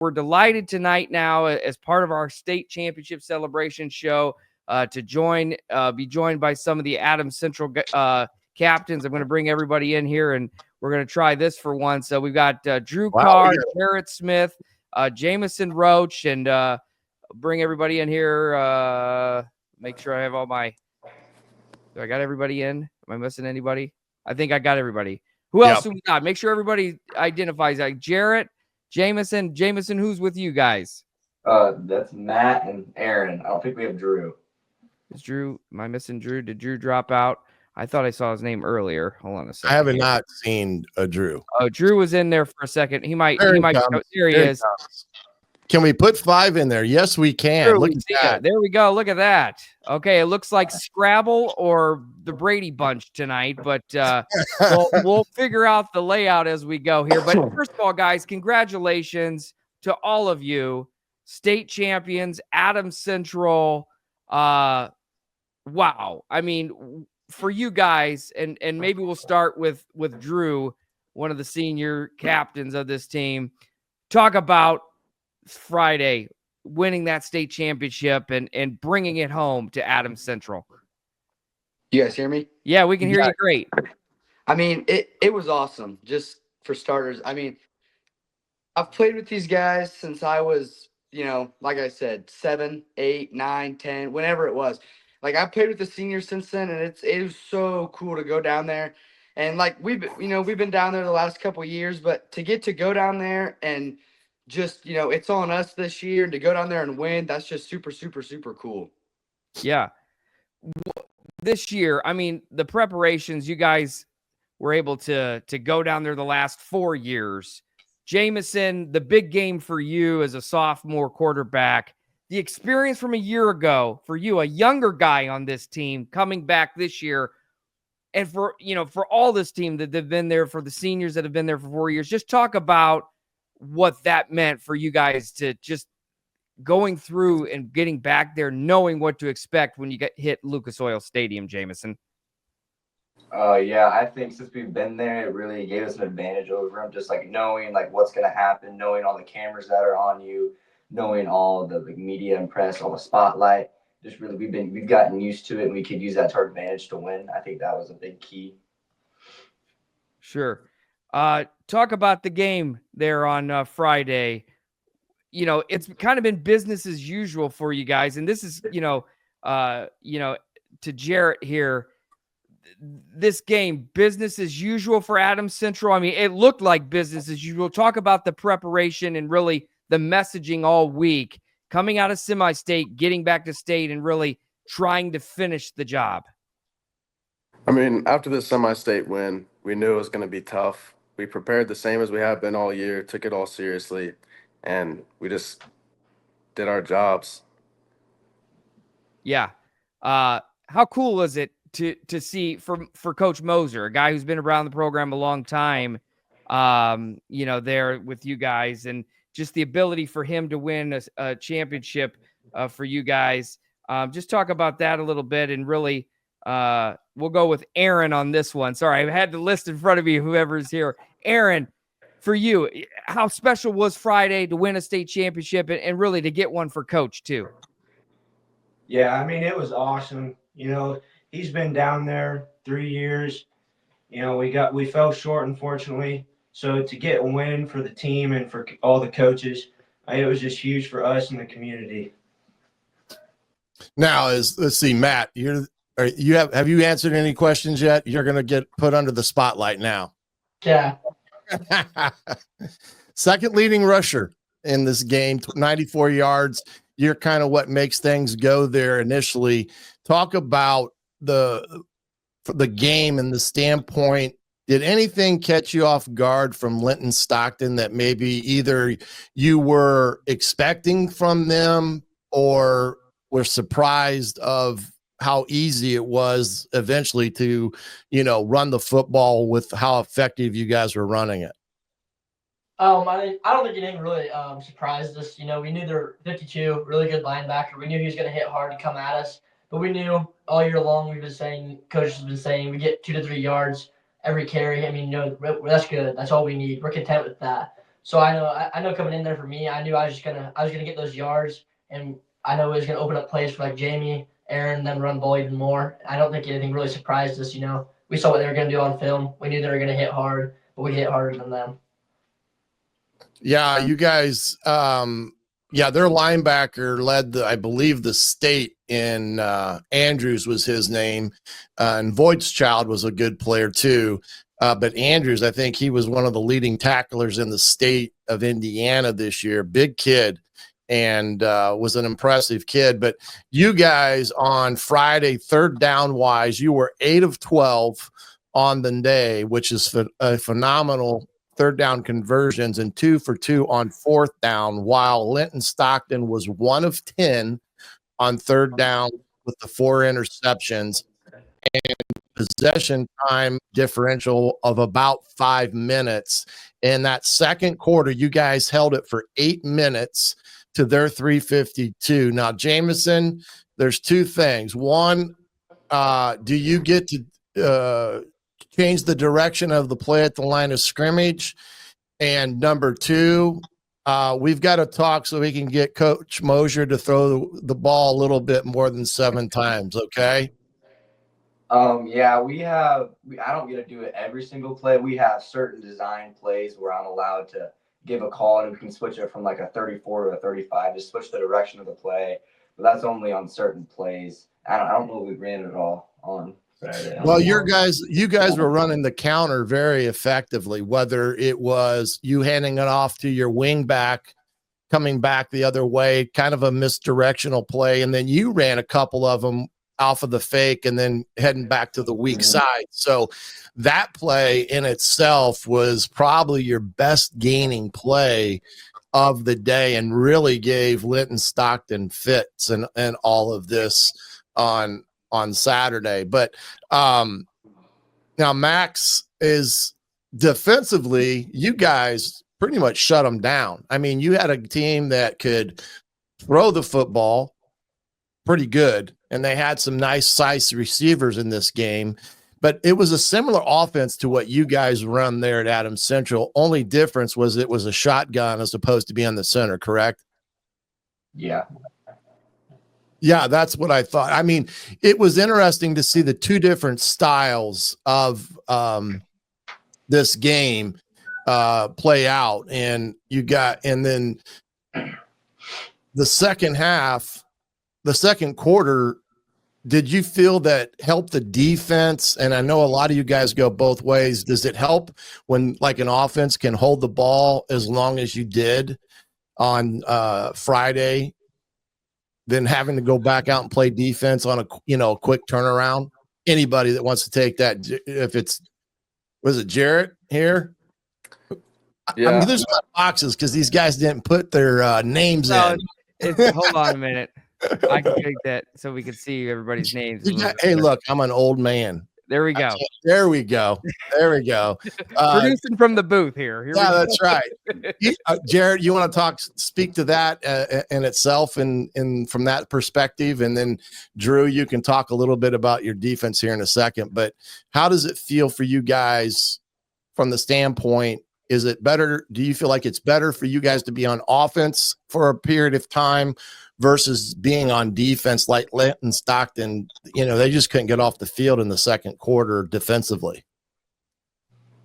we're delighted tonight now as part of our state championship celebration show to be joined by some of the Adams Central captains. I'm going to bring everybody in here, and we're going to try this for once. So we've got Drew Carr, Jarrett Smith, Jamison Roach, and bring everybody in here. Make sure I have all my – do I got everybody in? Am I missing anybody? I think I got everybody. Who else do we got? Make sure everybody identifies. Like Jarrett, Jamison, who's with you guys? That's Matt and Aaron. I don't think we have Drew. Is Drew? Am I missing Drew? Did Drew drop out? I thought I saw his name earlier. Hold on a second. I haven't not seen Drew. Oh, Drew was in there for a second. He might. There he is. Can we put 5 in there? Yes, we can. Sure, look at that. There we go. Look at that. Okay, it looks like Scrabble or the Brady Bunch tonight, but we'll figure out the layout as we go here. But first of all, guys, congratulations to all of you, state champions, Adams Central. Wow. I mean, for you guys, and maybe we'll start with Drew, one of the senior captains of this team. Talk about Friday winning that state championship and bringing it home to Adams Central. You guys hear me? Yeah, we can hear you great. I mean, it was awesome. Just for starters, I mean, I've played with these guys since I was, like I said, 7, 8, 9, 10, whenever it was. Like, I played with the seniors since then, and it was so cool to go down there. And like we've been down there the last couple of years, but to get to go down there and just, it's on us this year to go down there and win. That's just super, super, super cool. Yeah. This year, I mean, the preparations, you guys were able to go down there the last 4 years. Jamison, the big game for you as a sophomore quarterback, the experience from a year ago for you, a younger guy on this team coming back this year. And for all this team that they've been there, for the seniors that have been there for 4 years, just talk about what that meant for you guys to just going through and getting back there, knowing what to expect when you hit Lucas Oil Stadium, Jamison. Yeah, I think since we've been there, it really gave us an advantage over them. Just like knowing like what's going to happen, knowing all the cameras that are on you, knowing all the media and press, all the spotlight. Just really, we've gotten used to it, and we could use that to our advantage to win. I think that was a big key. Sure. Talk about the game there on Friday. It's kind of been business as usual for you guys. And this is, to Jarrett here, this game, business as usual for Adams Central. I mean, it looked like business as usual. Talk about the preparation and really the messaging all week, coming out of semi-state, getting back to state, and really trying to finish the job. I mean, after the semi-state win, we knew it was going to be tough. We prepared the same as we have been all year, took it all seriously, and we just did our jobs. Yeah. How cool was it to see for Coach Moser, a guy who's been around the program a long time, there with you guys, and just the ability for him to win a championship for you guys. Just talk about that a little bit, and really we'll go with Aaron on this one. Sorry, I had the list in front of me, whoever's here. Aaron, for you, how special was Friday to win a state championship and really to get one for Coach too? Yeah, I mean, it was awesome. He's been down there 3 years. We fell short, unfortunately. So to get a win for the team and for all the coaches, it was just huge for us and the community. Now, let's see, Matt, have you answered any questions yet? You're going to get put under the spotlight now. Yeah. Second leading rusher in this game, 94 yards. You're kind of what makes things go there initially. Talk about the game and the standpoint. Did anything catch you off guard from Linton Stockton that maybe either you were expecting from them or were surprised of how easy it was eventually to, run the football with how effective you guys were running it? I don't think anything really surprised us. We knew they were 52, really good linebacker. We knew he was going to hit hard and come at us. But we knew all year long, we've been saying, coach has been saying, we get 2 to 3 yards every carry. I mean, that's good. That's all we need. We're content with that. So I know coming in there for me, I knew I was gonna get those yards, and I know it was gonna open up plays for like Jamie, Aaron, them run the ball even more. I don't think anything really surprised us. We saw what they were gonna do on film. We knew they were gonna hit hard, but we hit harder than them. Yeah, you guys. Their linebacker led I believe the state in Andrews was his name, and Voigt's was a good player too. But Andrews, I think he was one of the leading tacklers in the state of Indiana this year. Big kid, and was an impressive kid. But you guys on Friday, third down wise, you were 8 of 12 on the day, which is a phenomenal third down conversions, and 2 for 2 on fourth down, while Linton Stockton was 1 of 10 on third down with the 4 interceptions and possession time differential of about 5 minutes. In that second quarter, you guys held it for 8 minutes to their 352. Now, Jameson, there's 2 things. One, do you get to change the direction of the play at the line of scrimmage? And number 2, we've got to talk so we can get Coach Mosier to throw the ball a little bit more than 7 times. Okay. I don't get to do it every single play. We have certain design plays where I'm allowed to give a call, and we can switch it from like a 34 to a 35, just switch the direction of the play. But that's only on certain plays. I don't know if we ran it all on Friday. Well, you guys were running the counter very effectively, whether it was you handing it off to your wing back, coming back the other way, kind of a misdirectional play, and then you ran a couple of them off of the fake and then heading back to the weak side. So that play in itself was probably your best gaining play of the day, and really gave Linton Stockton fits and all of this on Saturday. But now Max is defensively, you guys pretty much shut them down. I mean, you had a team that could throw the football pretty good, and they had some nice size receivers in this game, but it was a similar offense to what you guys run there at Adams Central. Only difference was it was a shotgun as opposed to being the center, correct? Yeah. Yeah, that's what I thought. I mean, it was interesting to see the 2 different styles of this game play out. And then the second half, the second quarter, did you feel that helped the defense? And I know a lot of you guys go both ways. Does it help when like an offense can hold the ball as long as you did on Friday, than having to go back out and play defense on a quick turnaround? Anybody that wants to take that, if it's, was it Jarrett here? Yeah. I mean, there's not boxes because these guys didn't put their names in. Hold on a minute. I can take that so we can see everybody's names. Hey, look, I'm an old man. There we go. There we go. Producing from the booth here. That's right. Jared, you want to speak to that in itself and from that perspective? And then Drew, you can talk a little bit about your defense here in a second, but how does it feel for you guys from the standpoint? Is it better? Do you feel like it's better for you guys to be on offense for a period of time versus being on defense like Linton Stockton? They just couldn't get off the field in the second quarter defensively.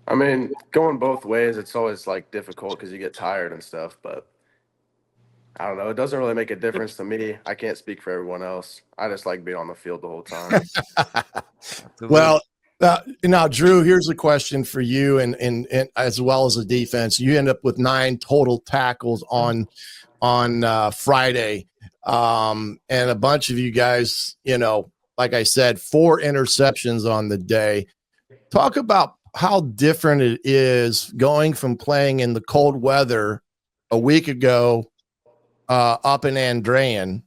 I mean, going both ways, it's always like difficult because you get tired and stuff, but I don't know. It doesn't really make a difference to me. I can't speak for everyone else. I just like being on the field the whole time. Well, now, Drew, here's a question for you, and as well as the defense. You end up with 9 total tackles on Friday, and a bunch of you guys, like I said, 4 interceptions on the day. Talk about how different it is going from playing in the cold weather a week ago up in Andrean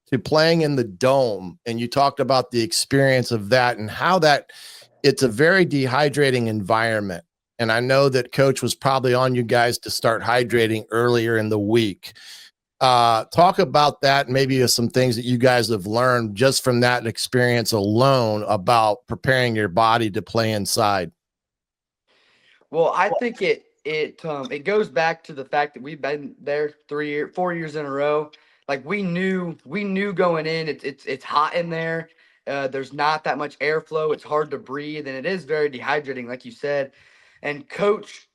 to playing in the dome. And you talked about the experience of that and how it's a very dehydrating environment. And I know that Coach was probably on you guys to start hydrating earlier in the week. Talk about that, maybe some things that you guys have learned just from that experience alone about preparing your body to play inside. Well, I think it it goes back to the fact that we've been there 4 years in a row. Like we knew going in, it's hot in there. There's not that much airflow. It's hard to breathe, and it is very dehydrating, like you said. And coach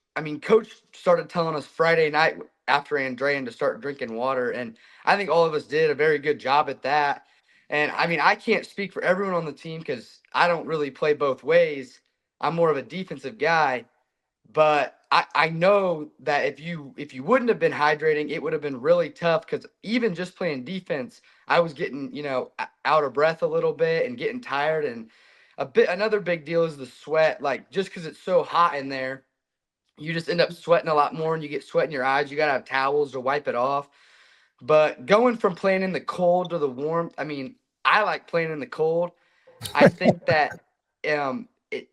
started telling us Friday night after Andrean to start drinking water, and I think all of us did a very good job at that. And I mean, I can't speak for everyone on the team because I don't really play both ways. I'm more of a defensive guy, but I know that if you wouldn't have been hydrating, it would have been really tough because even just playing defense, I was getting, out of breath a little bit and getting tired. And another big deal is the sweat. Like just because it's so hot in there, you just end up sweating a lot more and you get sweat in your eyes. You got to have towels to wipe it off. But going from playing in the cold to the warm, I mean, I like playing in the cold. I think that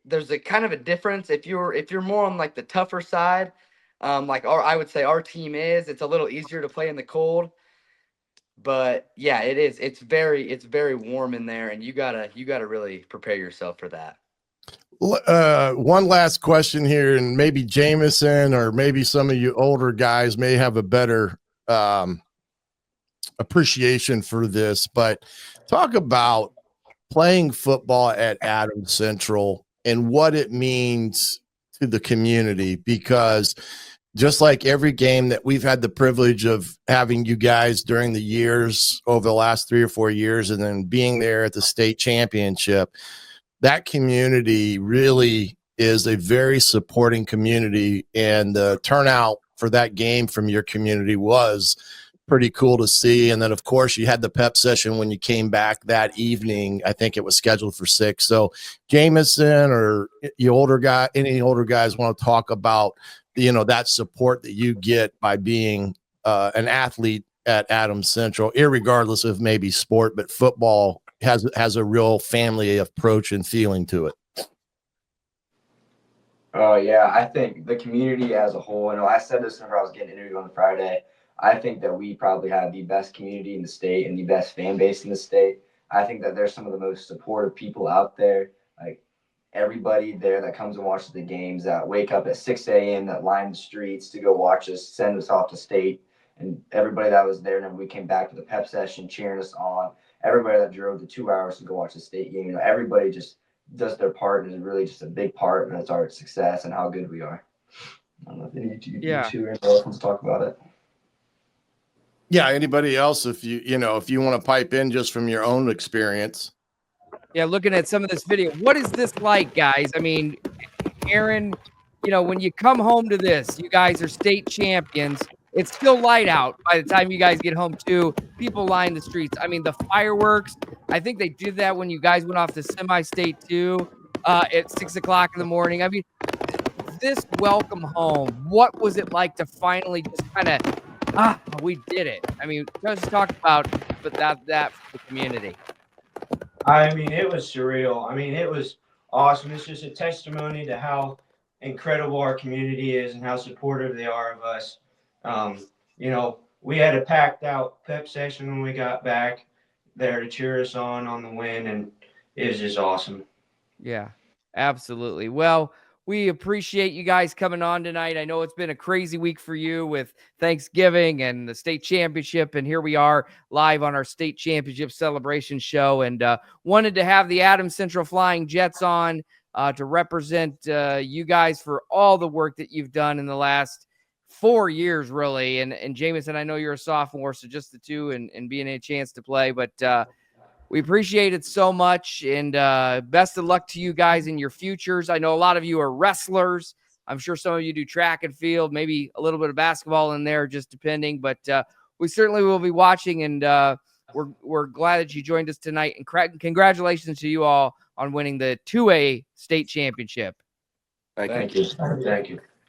there's a kind of a difference if you're more on like the tougher side, I would say our team it's a little easier to play in the cold. But yeah, it is. It's very warm in there, and you gotta really prepare yourself for that. One last question here, and maybe Jameson or maybe some of you older guys may have a better appreciation for this, but talk about playing football at Adams Central and what it means to the community, because just like every game that we've had the privilege of having you guys during the years over the last 3 or 4 years, and then being there at the state championship, that community really is a very supporting community, and the turnout for that game from your community was pretty cool to see. And then of course you had the pep session when you came back that evening. I think it was scheduled for 6. So Jameson or any older guys want to talk about, that support that you get by being an athlete at Adams Central, irregardless of maybe sport, but football has a real family approach and feeling to it. Oh yeah, I think the community as a whole, I said this whenever I was getting interviewed on Friday, I think that we probably have the best community in the state and the best fan base in the state. I think that there's some of the most supportive people out there. Like everybody there that comes and watches the games, that wake up at 6 a.m., that line the streets to go watch us, send us off to state. And everybody that was there, and we came back to the pep session cheering us on. Everybody that drove the 2 hours to go watch the state game, everybody just does their part and is really just a big part, and it's our success and how good we are. I don't know if any of you two or anyone else wants to talk about it. Yeah, anybody else, if you want to pipe in just from your own experience. Yeah, looking at some of this video, what is this like, guys? I mean, Aaron, when you come home to this, you guys are state champions. It's still light out by the time you guys get home too. People line the streets. I mean, the fireworks, I think they did that when you guys went off to semi-state too at 6 o'clock in the morning. I mean, this welcome home, what was it like to finally just kind of, we did it? I mean, just talk about that for the community. I mean, it was surreal. I mean, it was awesome. It's just a testimony to how incredible our community is and how supportive they are of us. We had a packed out pep session when we got back there to cheer us on the win, and it was just awesome. Yeah, absolutely. Well, we appreciate you guys coming on tonight. I know it's been a crazy week for you with Thanksgiving and the state championship, and here we are live on our state championship celebration show, and wanted to have the Adams Central Flying Jets on to represent you guys for all the work that you've done in the last 4 years, really. And Jameson, I know you're a sophomore, so just the two and being a chance to play, but we appreciate it so much, and best of luck to you guys in your futures. I know a lot of you are wrestlers. I'm sure some of you do track and field, maybe a little bit of basketball in there, just depending. But we certainly will be watching, and we're glad that you joined us tonight. And congratulations to you all on winning the 2A state championship. Thank you. Thank you.